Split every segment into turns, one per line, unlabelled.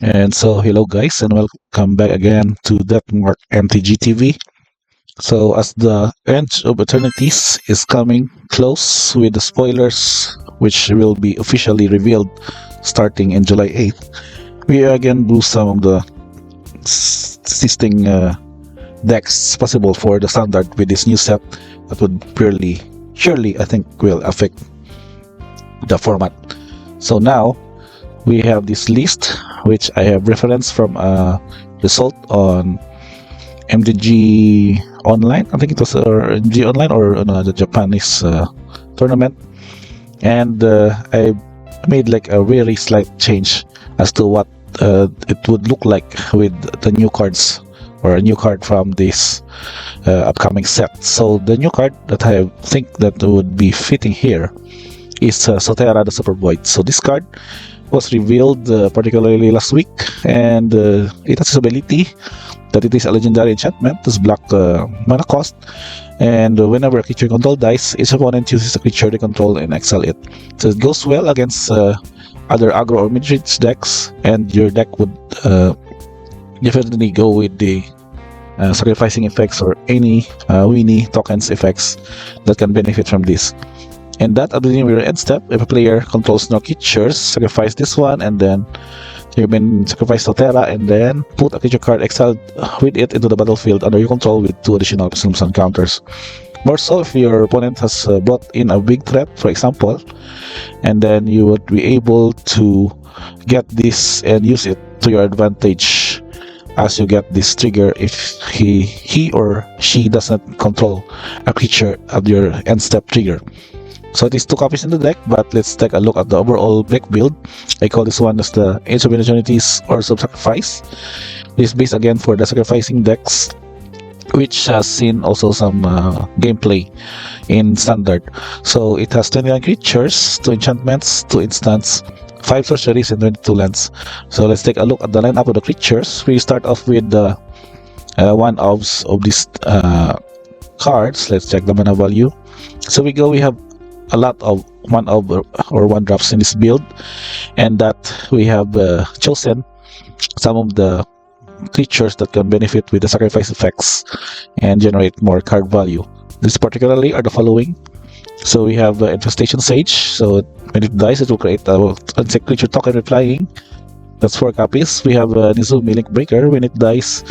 And so, hello guys, and welcome back again to that Mark MTGTV. So, as the end of Eternities is coming close with the spoilers, which will be officially revealed starting in July 8th, we again boost some of the existing decks possible for the standard with this new set that would surely, I think, will affect the format. So now we have this list, which I have reference from a result on MTG Online. I think it was MTG Online or the Japanese tournament, and I made like a very slight change as to what it would look like with the new cards or a new card from this upcoming set. So the new card that I think that would be fitting here is Sothera the Super Void. So this card was revealed particularly last week, and it has this ability that it is a legendary enchantment. This black mana cost, and whenever a creature you control dies, its opponent uses a creature they control and exile it. So it goes well against other aggro or mid-range decks, and your deck would definitely go with the sacrificing effects or any Winnie tokens effects that can benefit from this. And that at the beginning of your end step, if a player controls no creatures, sacrifice this one, and then you can sacrifice Sothera, and then put a creature card exiled with it into the battlefield under your control with 2 additional Sun counters. More so if your opponent has brought in a big threat, for example, and then you would be able to get this and use it to your advantage as you get this trigger if he or she doesn't control a creature at your end step trigger. So it is 2 copies in the deck, but let's take a look at the overall deck build. I call this one as the Age of Eternities Orzhov Sacrifice. This is based again for the sacrificing decks, which has seen also some gameplay in standard. So it has 29 creatures, 2 enchantments, 2 instants, 5 sorceries, and 22 lands. So let's take a look at the lineup of the creatures. We start off with the one of these cards. Let's check the mana value. So we have a lot of one drops in this build, and that we have chosen some of the creatures that can benefit with the sacrifice effects and generate more card value. This particularly are the following. So we have Infestation Sage. So when it dies, it will create a insect creature token with flying. That's 4 copies. We have Nizumi Link Breaker. When it dies,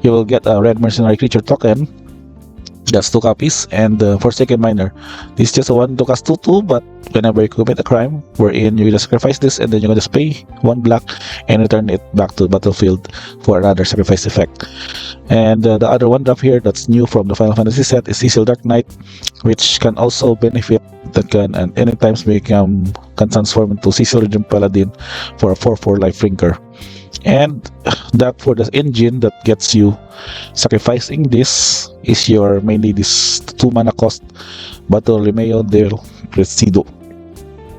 you will get a red mercenary creature token. That's 2 copies. And Forsaken Miner. This is just a 1 to cast 2/2, but whenever you commit a crime, wherein you just sacrifice this, and then you can just pay 1 black and return it back to the battlefield for another sacrifice effect. And the other 1 drop here that's new from the Final Fantasy set is Cecil Dark Knight, which can also benefit, that can and anytime can transform into Cecil Regent Paladin for a 4/4 life drinker. And that for the engine that gets you sacrificing this is your mainly this 2 mana cost Bartolomeo del Presidio.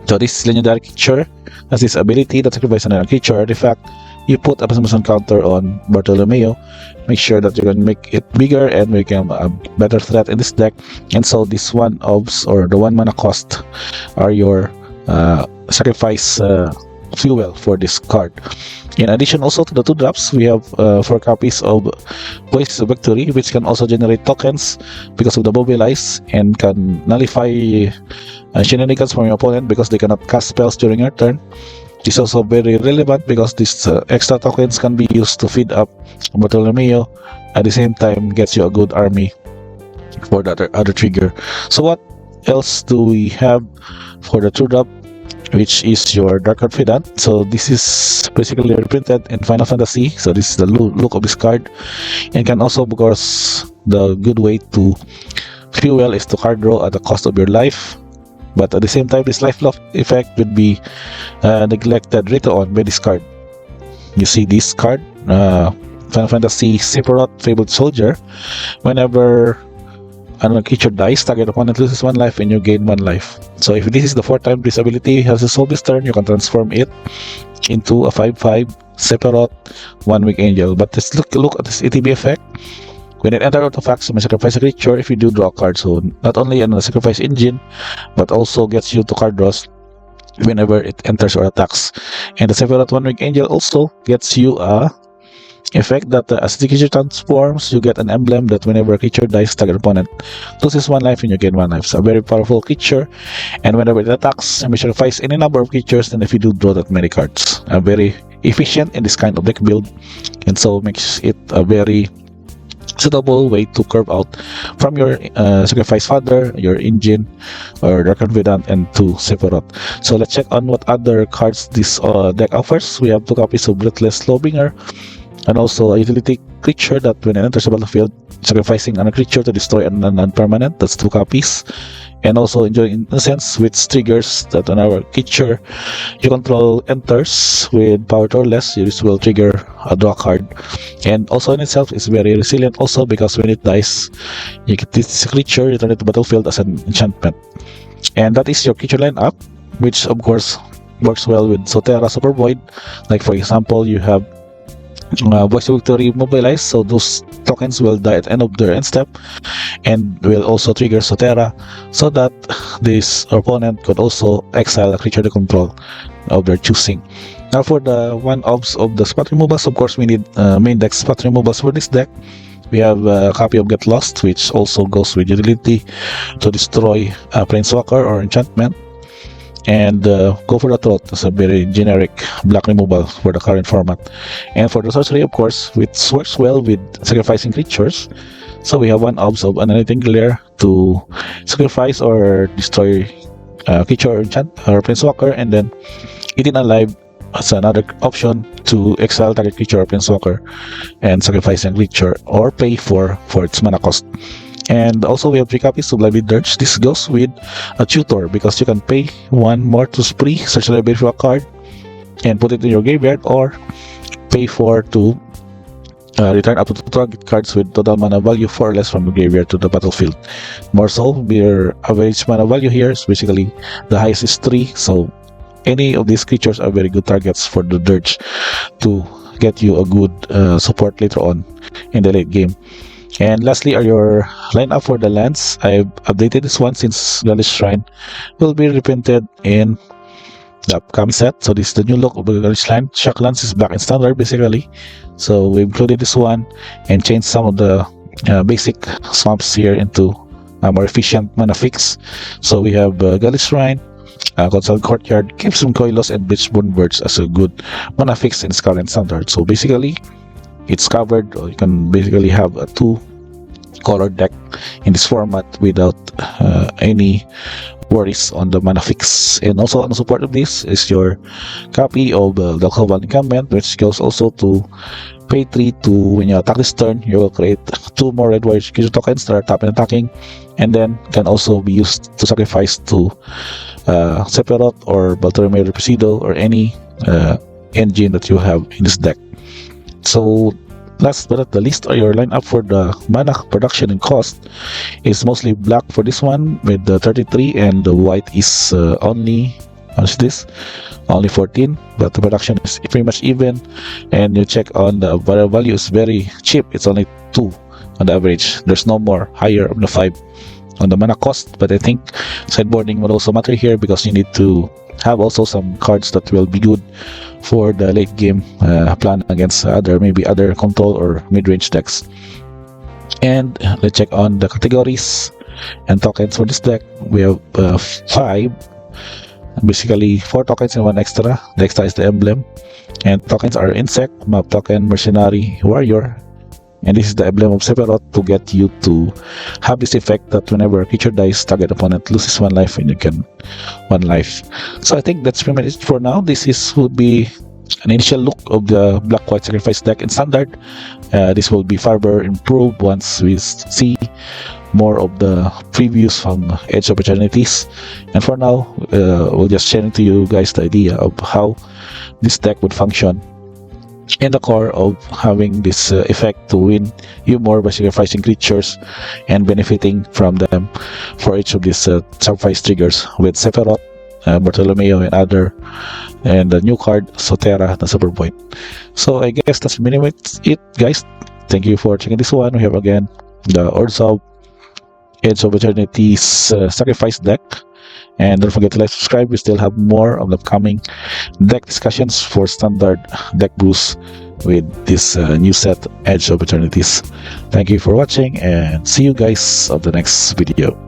So this legendary creature has this ability that sacrifices another creature artifact. You put a Sun counter on Bartolomeo, make sure that you can make it bigger and make him a better threat in this deck. And so this one obs or the 1 mana cost are your sacrifice fuel for this card. In addition also to the 2 drops, we have 4 copies of Voice of Victory, which can also generate tokens because of the mobilize and can nullify shenanigans from your opponent because they cannot cast spells during your turn. This is also very relevant because these extra tokens can be used to feed up Bartolomeo, at the same time gets you a good army for the other trigger. So what else do we have for the 2 drop, which is your Dark Confidant? So this is basically reprinted in Final Fantasy. So this is the look of this card, and can also, of course, the good way to fuel is to card draw at the cost of your life. But at the same time, this life lock effect would be neglected later on by this card. You see this card, Final Fantasy Sephiroth Fabled Soldier. Whenever a creature dies, target opponent loses 1 life and you gain 1 life. So if this is the 4th time this ability has resolved this turn, you can transform it into a 5/5 Sephiroth 1-week angel. But let's look at this ATB effect. When it enters artifacts, you may sacrifice a creature if you do draw a card. So not only a sacrifice engine, but also gets you to card draws whenever it enters or attacks. And the Sephiroth One Wing Angel also gets you a effect that as the creature transforms, you get an emblem that whenever a creature dies, target opponent loses 1 life and you gain 1 life. It's a very powerful creature, and whenever it attacks, you may sacrifice any number of creatures, and if you do, draw that many cards. Very efficient in this kind of deck build, and so makes it a very suitable way to curve out from your Sacrifice Father, your Engine, or Dark Confidant, and to Sephiroth. So let's check on what other cards this deck offers. We have 2 copies of Breathless Slowbringer, and also a utility creature that when it enters the battlefield, sacrificing a creature to destroy a non-permanent. That's 2 copies. And also Enjoying Innocence, which triggers that when our creature you control enters with power 2 or less, this will trigger a draw card. And also in itself is very resilient also, because when it dies, you get this creature, return it to battlefield as an enchantment. And that is your creature lineup, which of course works well with Sothera Super Void. Like for example, you have Voice of Victory mobilized, so those tokens will die at the end of their end step, and will also trigger Sothera, so that this opponent could also exile a creature to control of their choosing. Now for the one-offs of the spot removals, of course we need main deck spot removals for this deck. We have a copy of Get Lost, which also goes with utility to destroy a Planeswalker or enchantment. And Go for the Throat is a very generic black removal for the current format. And for the sorcery, of course, which works well with sacrificing creatures. So we have one obs of Annihilating Glare to sacrifice or destroy creature or enchant or Planeswalker, and then Eating Alive as another option to exile target creature or Planeswalker and sacrifice a creature or pay for its mana cost. And also we have 3 copies of Lively Dirge. This goes with a tutor, because you can pay 1 more to spree, search the library for a card, and put it in your graveyard, or pay 4 to return up to 2 target cards with total mana value 4 or less from the graveyard to the battlefield. More so, your average mana value here is basically the highest is 3, so any of these creatures are very good targets for the Dirge to get you a good support later on in the late game. And lastly are your lineup for the lands. I've updated this one since Galish Shrine will be reprinted in the upcoming set. So this is the new look of the Galish Land. Shocklands is back in standard basically. So we included this one and changed some of the basic swamps here into a more efficient mana fix. So we have Galish Shrine, Console Courtyard, Crimson Coilos, and Bleachborn Birds as a good mana fix in its current standard. So basically it's covered, or you can basically have a 2 color deck in this format without any worries on the mana fix. And also on the support of this is your copy of the Orzhov Encampment, which goes also to pay 3 to when you attack this turn, you will create 2 more red white creature tokens that are tap and attacking, and then can also be used to sacrifice to Sephiroth or Bartolomeo de Presido or any engine that you have in this deck. So last but not the least, your lineup for the mana production and cost is mostly black for this one with the 33, and the white is only, how much is this? Only 14, but the production is pretty much even, and you check on the value is very cheap. It's only 2 on the average. There's no more higher on the 5 on the mana cost, but I think sideboarding will also matter here, because you need to have also some cards that will be good for the late game plan against maybe other control or mid-range decks. And let's check on the categories and tokens for this deck. We have 5, basically 4 tokens and 1 extra. The extra is the emblem, and tokens are Insect, Map Token, Mercenary, Warrior, and this is the emblem of Sephiroth to get you to have this effect that whenever a creature dies, target opponent loses 1 life and you can 1 life. So I think that's pretty much it for now. Would be an initial look of the Black-White Sacrifice deck in standard. This will be further improved once we see more of the previews from Edge of Eternities. And for now, we'll just share to you guys the idea of how this deck would function in the core of having this effect to win you more by sacrificing creatures and benefiting from them for each of these sacrifice triggers with Sephiroth, Bartolomeo, and other, and the new card Sothera, the Super Point. So I guess that's pretty much it, guys. Thank you for checking this one. We have again the Orzhov Edge of Eternities sacrifice deck, And don't forget to like, subscribe. We still have more of the upcoming deck discussions for standard deck boosts with this new set, Edge of Eternities. Thank you for watching, and see you guys on the next video.